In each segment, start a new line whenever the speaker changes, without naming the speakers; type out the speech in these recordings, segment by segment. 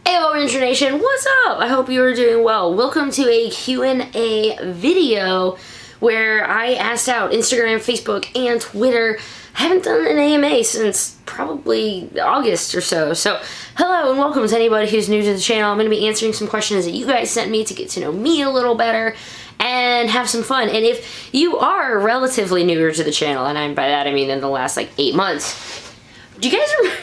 Hello Ranger Nation, what's up? I hope you are doing well. Welcome to a Q&A video where I asked out Instagram, Facebook, and Twitter. I haven't done an AMA since probably August or so. So hello and welcome to anybody who's new to the channel. I'm going to be answering some questions that you guys sent me to get to know me a little better and have some fun. And if you are relatively newer to the channel, and by that I mean in the last like 8 months, do you guys remember?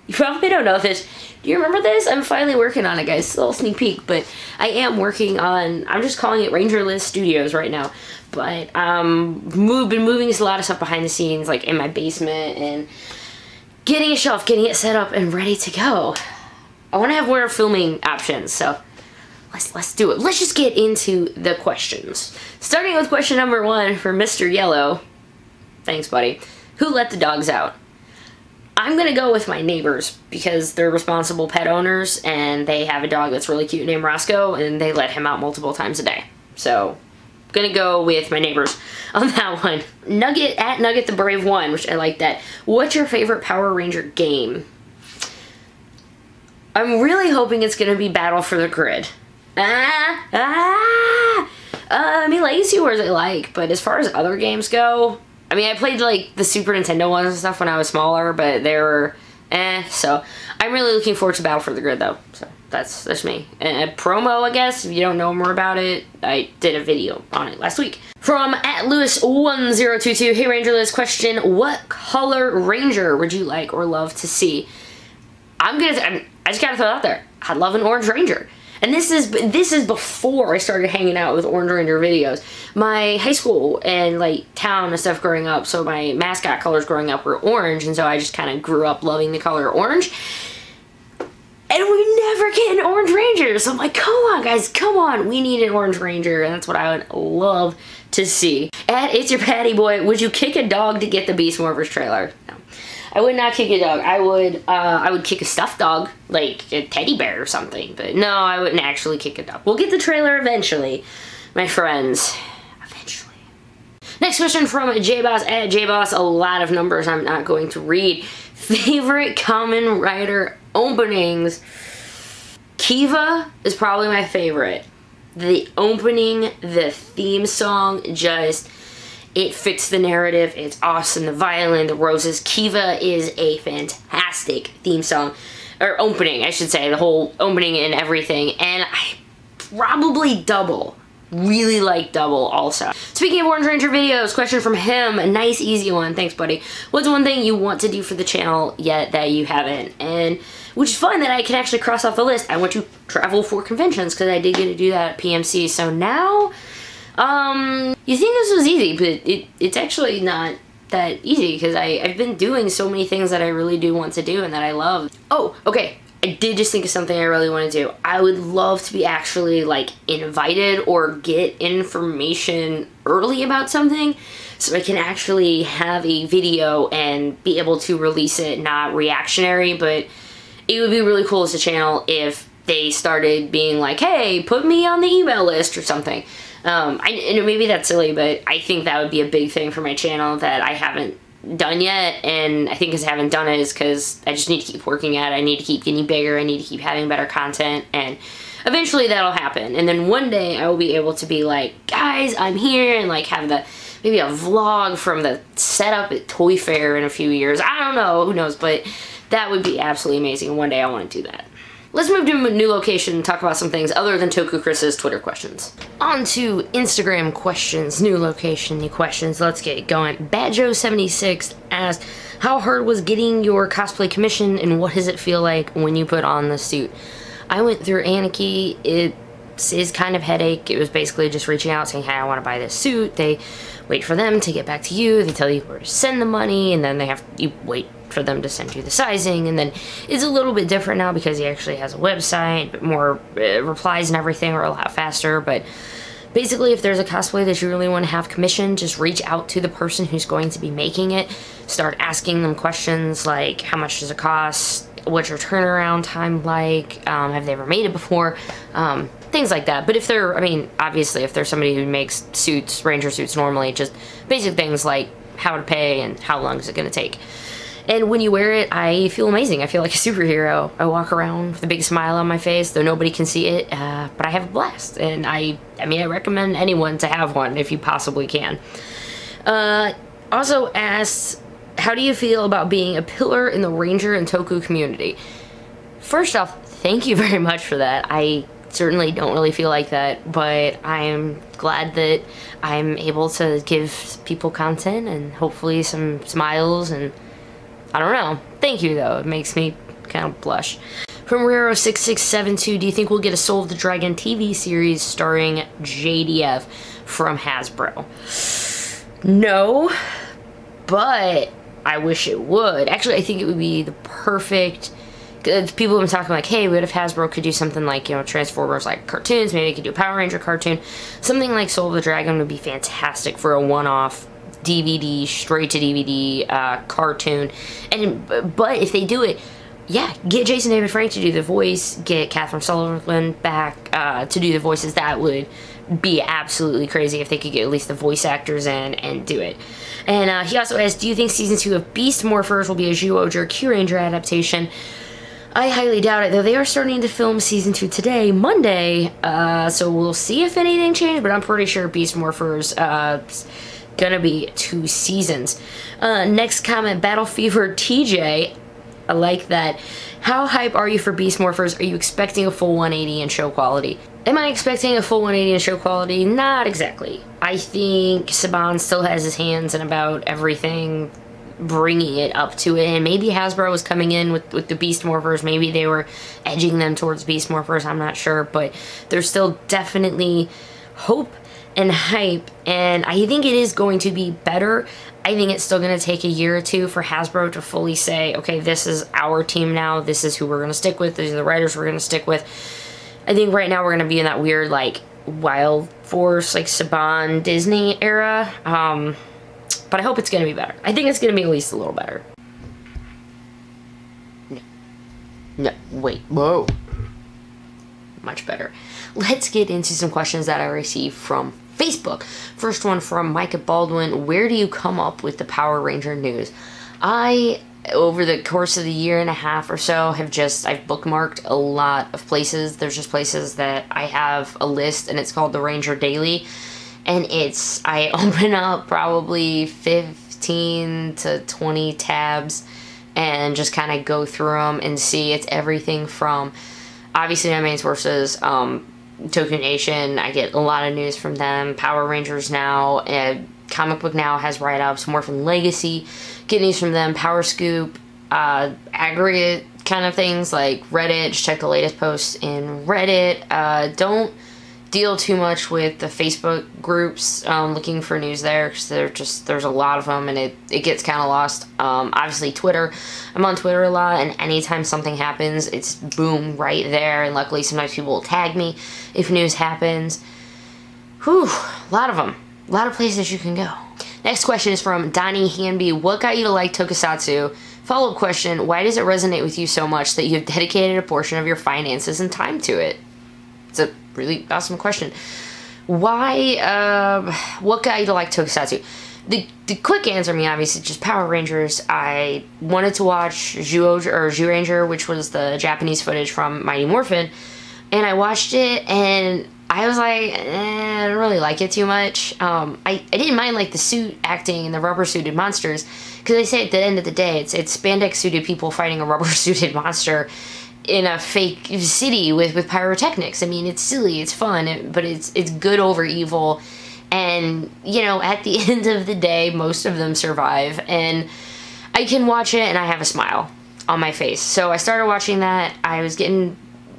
You probably don't know this. Do you remember this? I'm finally working on it, guys. It's a little sneak peek, but I am working on, I'm just calling it Ranger Liz Studios right now. But been moving a lot of stuff behind the scenes, like in my basement, and getting a shelf, getting it set up and ready to go. I want to have more filming options, so let's do it. Let's just get into the questions. Starting with question number 1 for Mr. Yellow. Thanks, buddy. Who let the dogs out? I'm gonna go with my neighbors because they're responsible pet owners and they have a dog that's really cute named Roscoe and they let him out multiple times a day. So, I'm gonna go with my neighbors on that one. Nugget at Nugget the Brave One, which I like that. What's your favorite Power Ranger game? I'm really hoping it's gonna be Battle for the Grid. I mean, Legacy Wars I like, but as far as other games go, I mean, I played, like, the Super Nintendo ones and stuff when I was smaller, but they were so I'm really looking forward to Battle for the Grid, though. So, that's me. And a promo, I guess, if you don't know more about it, I did a video on it last week. From @Lewis1022, hey Ranger Liz, question, what color Ranger would you like or love to see? I just gotta throw it out there. I'd love an Orange Ranger. And this is before I started hanging out with Orange Ranger videos. My high school and like town and stuff growing up, so my mascot colors growing up were orange, and so I just kind of grew up loving the color orange. And we never get an Orange Ranger, so I'm like, come on guys, come on, we need an Orange Ranger, and that's what I would love to see. And It's Your Patty Boy, would you kick a dog to get the Beast Morphers trailer? No. I would not kick a dog. I would kick a stuffed dog, like a teddy bear or something. But no, I wouldn't actually kick a dog. We'll get the trailer eventually, my friends. Eventually. Next question from JBoss at JBoss. A lot of numbers I'm not going to read. Favorite Kamen Rider openings. Kiva is probably my favorite. The opening, the theme song, just... it fits the narrative, it's awesome, the violin, the roses. Kiva is a fantastic theme song, or opening, I should say, the whole opening and everything, and I probably Double. Really like Double also. Speaking of Orange Ranger videos, question from him, a nice easy one, thanks buddy. What's one thing you want to do for the channel yet that you haven't? And which is fun that I can actually cross off the list. I want to travel for conventions because I did get to do that at PMC, so now... you think this was easy, but it's actually not that easy because I've been doing so many things that I really do want to do and that I love. Oh, okay. I did just think of something I really want to do. I would love to be actually, like, invited or get information early about something so I can actually have a video and be able to release it, not reactionary, but it would be really cool as a channel if they started being like, hey, put me on the email list or something. And maybe that's silly, but I think that would be a big thing for my channel that I haven't done yet, and I think because I haven't done it is because I just need to keep working at it. I need to keep getting bigger, I need to keep having better content, and eventually that'll happen. And then one day I will be able to be like, guys, I'm here, and like have maybe a vlog from the setup at Toy Fair in a few years. I don't know, who knows, but that would be absolutely amazing. One day I want to do that. Let's move to a new location and talk about some things other than Toku Chris's Twitter questions. On to Instagram questions. New location, new questions. Let's get it going. Badjo76 asked, how hard was getting your cosplay commission and what does it feel like when you put on the suit? I went through Anarchy. It is kind of headache. It was basically just reaching out saying, hey, I want to buy this suit. They wait for them to get back to you. They tell you where to send the money, and then you wait for them to send you the sizing, and then it's a little bit different now because he actually has a website, but more replies and everything are a lot faster. But basically, if there's a cosplay that you really want to have commissioned, just reach out to the person who's going to be making it. Start asking them questions like, how much does it cost? What's your turnaround time like? Have they ever made it before? Things like that. But if they're, I mean, obviously, if there's somebody who makes suits, Ranger suits normally, just basic things like how to pay and how long is it going to take. And when you wear it, I feel amazing. I feel like a superhero. I walk around with a big smile on my face, though nobody can see it, but I have a blast. And I mean, I recommend anyone to have one if you possibly can. Also asks, how do you feel about being a pillar in the Ranger and Toku community? First off, thank you very much for that. I certainly don't really feel like that, but I'm glad that I'm able to give people content and hopefully some smiles, and I don't know. Thank you, though. It makes me kind of blush. From Rero6672, do you think we'll get a Soul of the Dragon TV series starring JDF from Hasbro? No, but I wish it would. Actually, I think it would be the perfect... People have been talking like, hey, what if Hasbro could do something like, you know, Transformers like cartoons, maybe they could do a Power Ranger cartoon. Something like Soul of the Dragon would be fantastic for a one-off DVD, straight to DVD cartoon. But if they do it, yeah, get Jason David Frank to do the voice, get Catherine Sullivan back to do the voices. That would be absolutely crazy if they could get at least the voice actors in and do it. And he also asked, do you think season 2 of Beast Morphers will be a Zyuohger or Kyuranger adaptation? I highly doubt it, though they are starting to film season 2 today, Monday, so we'll see if anything changed, but I'm pretty sure Beast Morphers gonna be 2 seasons. Next comment, Battle Fever TJ, I like that. How hype are you for Beast Morphers? Are you expecting a full 180 in show quality? Am I expecting a full 180 in show quality? Not exactly. I think Saban still has his hands in about everything, bringing it up to it, and maybe Hasbro was coming in with the Beast Morphers, maybe they were edging them towards Beast Morphers, I'm not sure, but there's still definitely hope and hype, and I think it is going to be better. I think it's still going to take a year or two for Hasbro to fully say, okay, this is our team now, this is who we're going to stick with, these are the writers we're going to stick with. I think right now we're going to be in that weird, like, Wild Force, like, Saban Disney era, but I hope it's going to be better. I think it's going to be at least a little better. No, wait, whoa. Much better. Let's get into some questions that I received from Facebook. First one from Micah Baldwin. Where do you come up with the Power Ranger news? Over the course of the year and a half or so, I've bookmarked a lot of places. There's just places that I have a list, and it's called the Ranger Daily. And I open up probably 15 to 20 tabs and just kind of go through them and see. It's everything from, obviously my main sources, Toku Nation, I get a lot of news from them, Power Rangers Now, and Comic Book Now has write-ups, Morphin Legacy, get news from them, Power Scoop, aggregate kind of things like Reddit, just check the latest posts in Reddit. Don't deal too much with the Facebook groups, looking for news there, because there's a lot of them, and it gets kind of lost. Obviously Twitter, I'm on Twitter a lot, and anytime something happens, it's boom, right there, and luckily sometimes people will tag me if news happens. Whew, a lot of them. A lot of places you can go. Next question is from Donnie Hanby. What got you to like Tokusatsu? Follow-up question, why does it resonate with you so much that you've dedicated a portion of your finances and time to it? It's a really awesome question. Why, what got you to like Tokusatsu? The quick answer, obviously, just Power Rangers. I wanted to watch Zyuohger, which was the Japanese footage from Mighty Morphin, and I watched it, and I was like, I don't really like it too much. I didn't mind, like, the suit acting and the rubber-suited monsters, because they say at the end of the day, it's spandex-suited people fighting a rubber-suited monster in a fake city with pyrotechnics. I mean, it's silly, it's fun, but it's good over evil, and, you know, at the end of the day, most of them survive, and I can watch it, and I have a smile on my face. So I started watching that. I was getting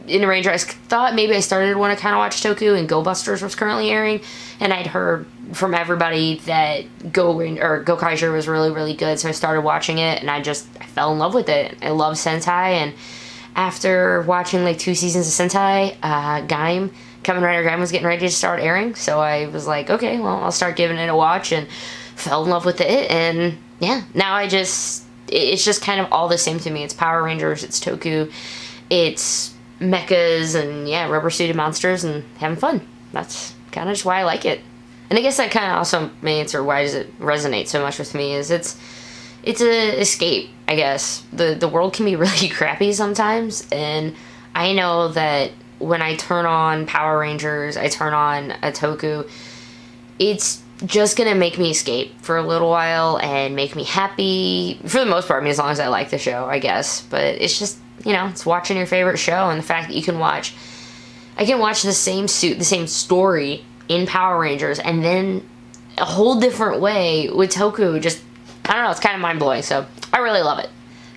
into Ranger. I thought maybe I started to want to kind of watch Toku, and Go Busters was currently airing, and I'd heard from everybody that Gokaiger was really, really good, so I started watching it, and I fell in love with it. I love Sentai, and after watching like 2 seasons of Sentai, Kamen Rider Gaim was getting ready to start airing, so I was like, okay, well, I'll start giving it a watch, and fell in love with it, and yeah, now it's just kind of all the same to me. It's Power Rangers, it's Toku, it's mechas, and yeah, rubber-suited monsters, and having fun. That's kind of just why I like it. And I guess that kind of also may answer why does it resonate so much with me, is it's an escape. I guess. The world can be really crappy sometimes, and I know that when I turn on Power Rangers, I turn on a Toku, it's just gonna make me escape for a little while and make me happy, for the most part. I mean, as long as I like the show, I guess. But it's just, you know, it's watching your favorite show, and the fact that you can watch, I can watch the same story in Power Rangers, and then a whole different way with Toku. Just, I don't know, it's kind of mind-blowing, so I really love it.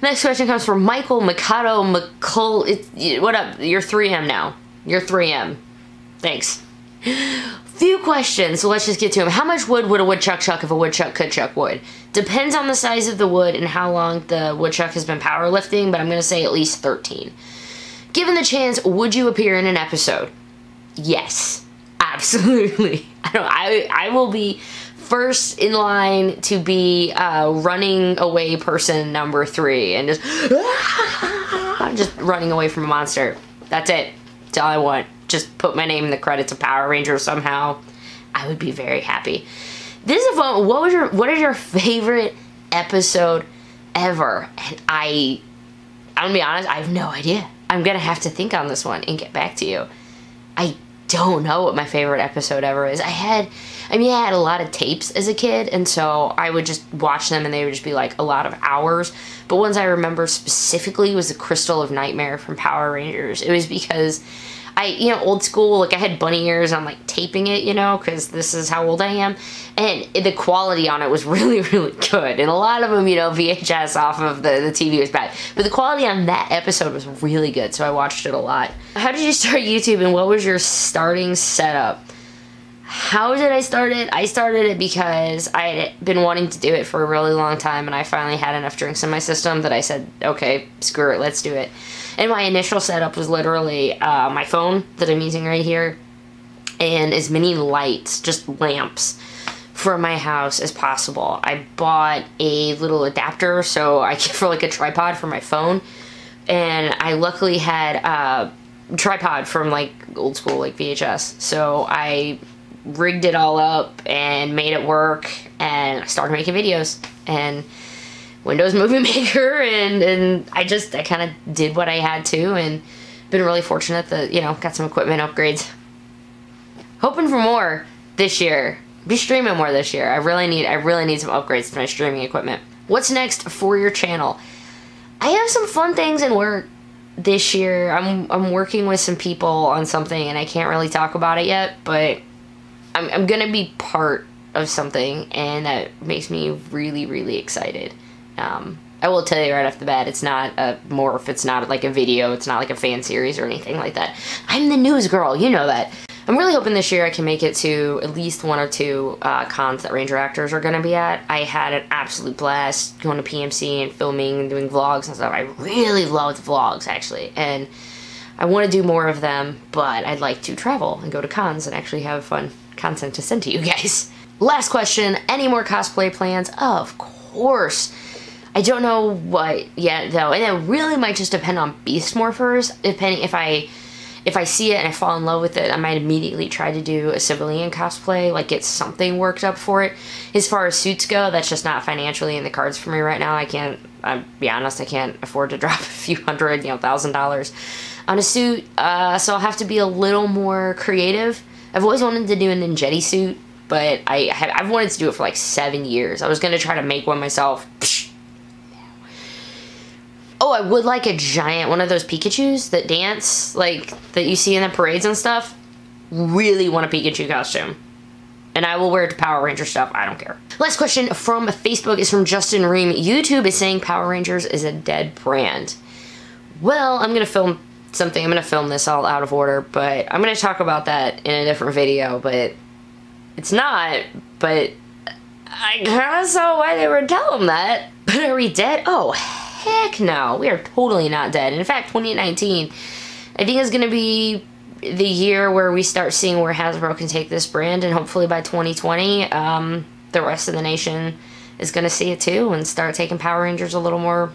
Next question comes from Michael Mikado what up? You're 3M now. You're 3M. Thanks. Few questions, so let's just get to them. How much wood would a woodchuck chuck if a woodchuck could chuck wood? Depends on the size of the wood and how long the woodchuck has been powerlifting, but I'm going to say at least 13. Given the chance, would you appear in an episode? Yes. Absolutely. I will be first in line to be running away person number 3 and just running away from a monster. That's it. That's all I want. Just put my name in the credits of Power Rangers somehow. I would be very happy. This is a fun. What is your favorite episode ever? And I'm gonna be honest, I have no idea. I'm gonna have to think on this one and get back to you. I don't know what my favorite episode ever is. I had a lot of tapes as a kid, and so I would just watch them, and they would just be like a lot of hours. But ones I remember specifically was the Crystal of Nightmare from Power Rangers. It was because old school, like I had bunny ears, I'm like taping it, you know, because this is how old I am, and the quality on it was really, really good, and a lot of them, you know, VHS off of the TV was bad, but the quality on that episode was really good, so I watched it a lot. How did you start YouTube, and what was your starting setup? How did I start it? I started it because I had been wanting to do it for a really long time, and I finally had enough drinks in my system that I said, okay, screw it, let's do it. And my initial setup was literally my phone that I'm using right here, and as many lights, just lamps, from my house as possible. I bought a little adapter for like a tripod for my phone, and I luckily had a tripod from like old school, like VHS. So I rigged it all up and made it work, and I started making videos, and Windows Movie Maker, and I kind of did what I had to, and been really fortunate that, you know, got some equipment upgrades. Hoping for more this year. Be streaming more this year. I really need some upgrades to my streaming equipment. What's next for your channel? I have some fun things in work this year. I'm working with some people on something, and I can't really talk about it yet, but I'm gonna be part of something, and that makes me really, really excited. I will tell you right off the bat, it's not a morph, it's not like a video, it's not like a fan series or anything like that. I'm the news girl, you know that. I'm really hoping this year I can make it to at least 1 or 2 cons that Ranger Actors are going to be at. I had an absolute blast going to PMC and filming and doing vlogs and stuff. I really loved vlogs, actually, and I want to do more of them, but I'd like to travel and go to cons and actually have fun content to send to you guys. Last question, any more cosplay plans? Of course. I don't know what yet, though, and it really might just depend on Beast Morphers. Depending if I see it and I fall in love with it, I might immediately try to do a civilian cosplay, like get something worked up for it. As far as suits go, that's just not financially in the cards for me right now. I'll be honest, I can't afford to drop a few hundred, $1,000 on a suit, so I'll have to be a little more creative. I've always wanted to do a ninjetti suit, but I've wanted to do it for like 7 years. I was going to try to make one myself. Oh, I would like a giant one of those Pikachus that dance, like, that you see in the parades and stuff. Really want a Pikachu costume. And I will wear it to Power Ranger stuff, I don't care. Last question from Facebook is from Justin Ream. YouTube is saying Power Rangers is a dead brand. Well, I'm gonna film something. I'm gonna film this all out of order, but I'm gonna talk about that in a different video, but it's not, but I kinda saw why they were telling them that. But are we dead? Oh, heck no, we are totally not dead. In fact, 2019, I think is going to be the year where we start seeing where Hasbro can take this brand, and hopefully by 2020, the rest of the nation is going to see it too and start taking Power Rangers a little more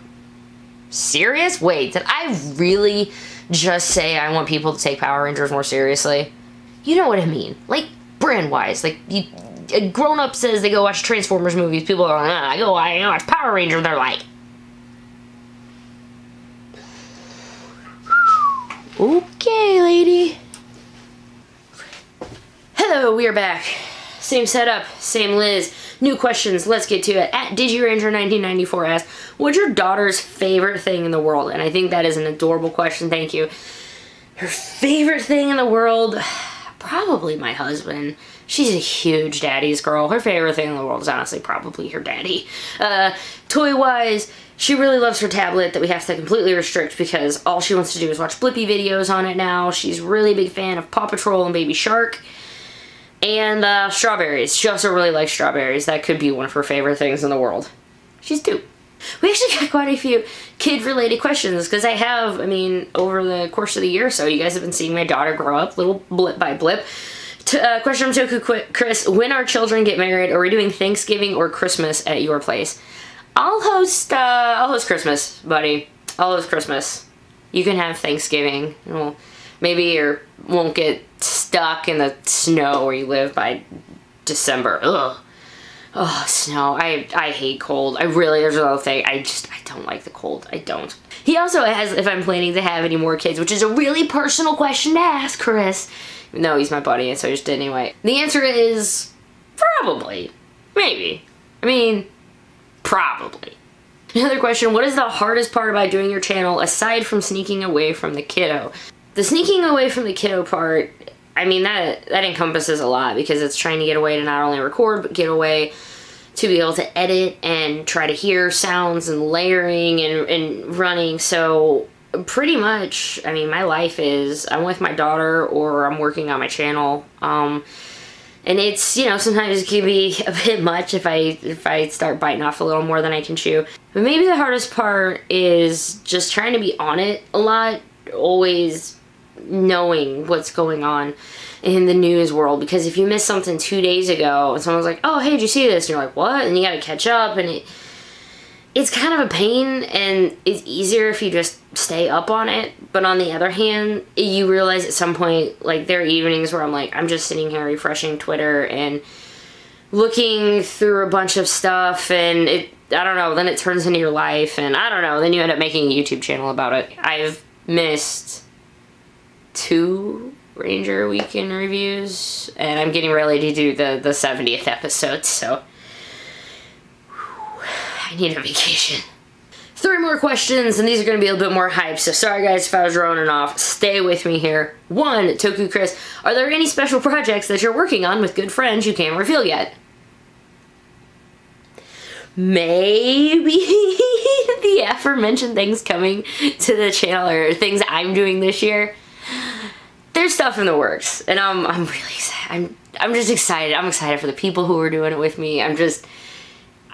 serious. Wait, did I really just say I want people to take Power Rangers more seriously? You know what I mean, like brand-wise. Like, a grown-up says they go watch Transformers movies, people are like, I go watch Power Rangers, they're like, Okay, lady. Hello, we are back. Same setup, same Liz. New questions, let's get to it. At DigiRanger1994 asks, what's your daughter's favorite thing in the world? And I think that is an adorable question, thank you. Her favorite thing in the world? Probably my husband. She's a huge daddy's girl. Her favorite thing in the world is honestly probably her daddy. Toy-wise, she really loves her tablet that we have to completely restrict because all she wants to do is watch Blippi videos on it now. She's really a big fan of Paw Patrol and Baby Shark. And strawberries. She also really likes strawberries. That could be one of her favorite things in the world. She's 2. We actually got quite a few kid-related questions because I have, I mean, over the course of the year or so, you guys have been seeing my daughter grow up, little blip by blip. Question from Toku Chris, when our children get married, are we doing Thanksgiving or Christmas at your place? I'll host Christmas, buddy. I'll host Christmas. You can have Thanksgiving. Well, maybe you won't get stuck in the snow where you live by December. Ugh. Oh, snow. I hate cold. There's another thing. I don't like the cold. I don't. He also asks if I'm planning to have any more kids, which is a really personal question to ask, Chris. No, he's my buddy, and so I just did anyway. The answer is probably. Maybe. I mean, probably. Another question, what is the hardest part about doing your channel aside from sneaking away from the kiddo? The sneaking away from the kiddo part, I mean, that encompasses a lot because it's trying to get away to not only record, but get away to be able to edit and try to hear sounds and layering and running. So pretty much, I mean, my life is I'm with my daughter or I'm working on my channel. And it's, you know, sometimes it can be a bit much if I start biting off a little more than I can chew. But maybe the hardest part is just trying to be on it a lot, always knowing what's going on in the news world, because if you miss something 2 days ago and someone's like, oh, hey, did you see this? And you're like, what? And you gotta catch up, and it's kind of a pain, and it's easier if you just stay up on it. But on the other hand, you realize at some point, like, there are evenings where I'm like, I'm just sitting here refreshing Twitter and looking through a bunch of stuff, and I don't know, then it turns into your life, and I don't know, then you end up making a YouTube channel about it. I've missed 2 Ranger Weekend reviews, and I'm getting ready to do the 70th episode, so I need a vacation. 3 more questions, and these are going to be a little bit more hype, so sorry guys if I was droning off. Stay with me here. 1, Toku Chris, are there any special projects that you're working on with good friends you can't reveal yet? Maybe the aforementioned things coming to the channel, or things I'm doing this year. There's stuff in the works, and I'm really excited. I'm just excited. I'm excited for the people who are doing it with me. I'm just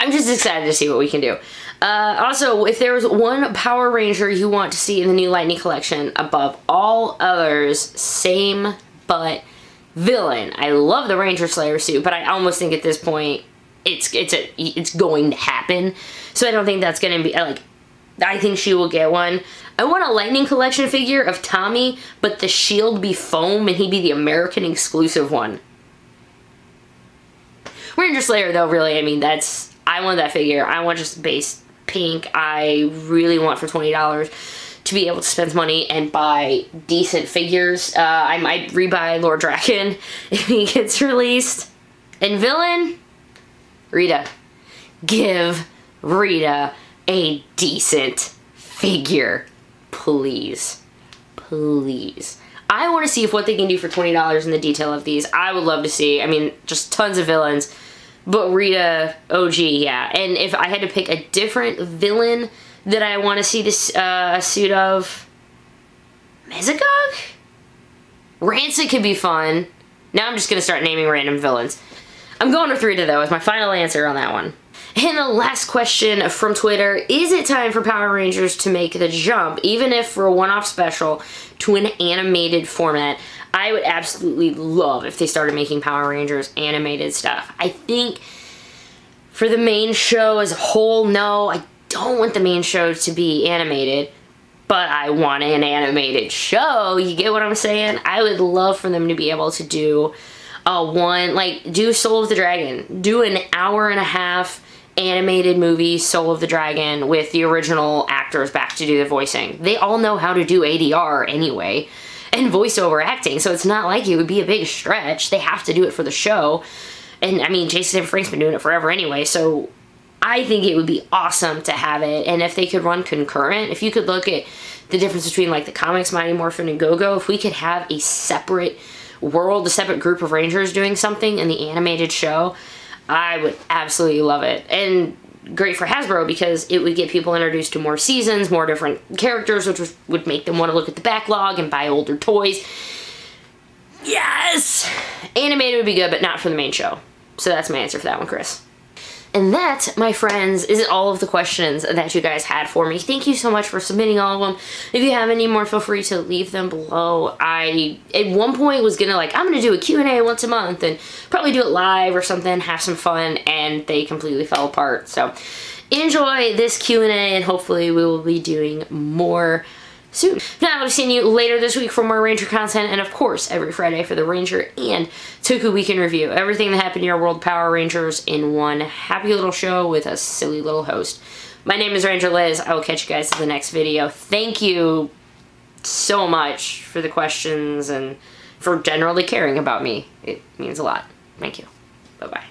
excited to see what we can do. Also, if there was one Power Ranger you want to see in the new Lightning Collection above all others, same but villain. I love the Ranger Slayer suit, but I almost think at this point it's going to happen. So I don't think that's going to be like. I think she will get one. I want a Lightning Collection figure of Tommy, but the shield be foam and he'd be the American exclusive one. Ranger Slayer though, really, I mean, I want that figure. I want just base pink. I really want for $20 to be able to spend money and buy decent figures. I might rebuy Lord Draken if he gets released. And villain, Rita. Give Rita a decent figure, please. Please. I want to see if what they can do for $20 in the detail of these. I would love to see. I mean, just tons of villains, but Rita OG, yeah. And if I had to pick a different villain that I want to see this suit of, Mezagog? Rancid could be fun. Now I'm just gonna start naming random villains. I'm going with Rita though as my final answer on that one. And the last question from Twitter, is it time for Power Rangers to make the jump, even if for a one-off special, to an animated format? I would absolutely love if they started making Power Rangers animated stuff. I think for the main show as a whole, no, I don't want the main show to be animated, but I want an animated show. You get what I'm saying? I would love for them to be able to do do Soul of the Dragon, do an hour and a half animated movie Soul of the Dragon with the original actors back to do the voicing. They all know how to do ADR anyway and voiceover acting, so it's not like it would be a big stretch. They have to do it for the show. And I mean, Jason and Frank's been doing it forever anyway, so I think it would be awesome to have it. And if they could run concurrent, if you could look at the difference between like the comics, Mighty Morphin and Go-Go, if we could have a separate world, a separate group of Rangers doing something in the animated show, I would absolutely love it. And great for Hasbro because it would get people introduced to more seasons, more different characters, which would make them want to look at the backlog and buy older toys. Yes! Animated would be good, but not for the main show. So that's my answer for that one, Chris. And that, my friends, is all of the questions that you guys had for me. Thank you so much for submitting all of them. If you have any more, feel free to leave them below. I, at one point, was gonna I'm gonna do a Q&A once a month and probably do it live or something, have some fun, and they completely fell apart. So enjoy this Q&A, and hopefully we will be doing more soon. Now, I'll be seeing you later this week for more Ranger content, and of course, every Friday for the Ranger and Toku Weekend Review. Everything that happened in your world, Power Rangers, in one happy little show with a silly little host. My name is Ranger Liz. I will catch you guys in the next video. Thank you so much for the questions and for generally caring about me. It means a lot. Thank you. Bye-bye.